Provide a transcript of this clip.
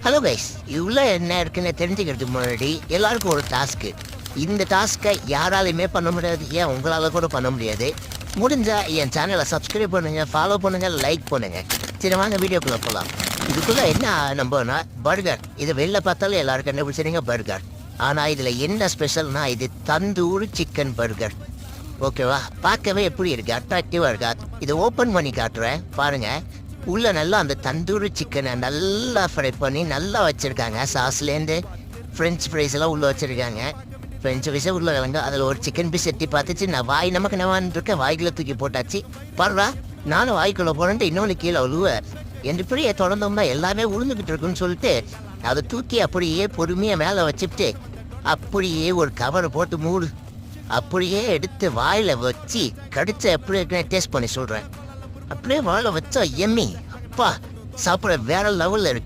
Hello guys, இவ்வளோ என்ன இருக்குன்னு தெரிஞ்சுக்கிறதுக்கு முன்னாடி எல்லாருக்கும் ஒரு டாஸ்க்கு. இந்த டாஸ்க்கை யாராலையுமே பண்ண முடியாது, ஏன் உங்களால் கூட பண்ண முடியாது. முடிஞ்சால் என் சேனலை சப்ஸ்கிரைப் பண்ணுங்கள், ஃபாலோ பண்ணுங்கள், லைக் பண்ணுங்கள். சரி வாங்க வீடியோக்குள்ளே போகலாம். இதுக்குள்ளே என்ன நம்பனா பர்கர். இது வெளில பார்த்தாலும் எல்லாரும் கண்டுபிடிச்சிருங்க பர்கர். ஆனால் இதில் என்ன ஸ்பெஷல்னா இது தந்தூர் சிக்கன் பர்கர். ஓகேவா, பார்க்கவே எப்படி இருக்கு, அட்ராக்டிவாக இருக்கா. இதை ஓப்பன் பண்ணி காட்டுறேன் பாருங்கள். உள்ளே நல்லா அந்த தந்தூரி சிக்கனை நல்லா ஃப்ரை பண்ணி நல்லா வச்சுருக்காங்க. சாஸ்லேருந்து ஃப்ரெஞ்ச் ஃப்ரைஸ் எல்லாம் உள்ளே வச்சுருக்காங்க. ஃப்ரெஞ்ச் ஃப்ரைஸே உள்ளே கிழங்கு. அதில் ஒரு சிக்கன் பீஸ் எட்டி பார்த்துச்சு. நான் நமக்கு நான் இருக்கேன், வாய்க்குள்ளே தூக்கி போட்டாச்சு. பாடுறா, நானும் வாய்க்குள்ளே போனேன்ட்டு இன்னொன்று கீழே உழுவேன். என் இப்படியே தொடர்ந்தோம்னா எல்லாமே உழுந்துக்கிட்டு இருக்குன்னு சொல்லிட்டு அதை தூக்கி அப்படியே பொறுமையாக மேலே வச்சுட்டு அப்படியே ஒரு கவரை போட்டு மூடு. அப்படியே எடுத்து வாயில் வச்சு கடிச்ச எப்படி இருக்குன்னு டேஸ்ட் பண்ணி சொல்கிறேன். அப்படியே வாழை வச்சா எம்மி. அப்பா, சாப்பிட வேற லெவலில் இருக்கு.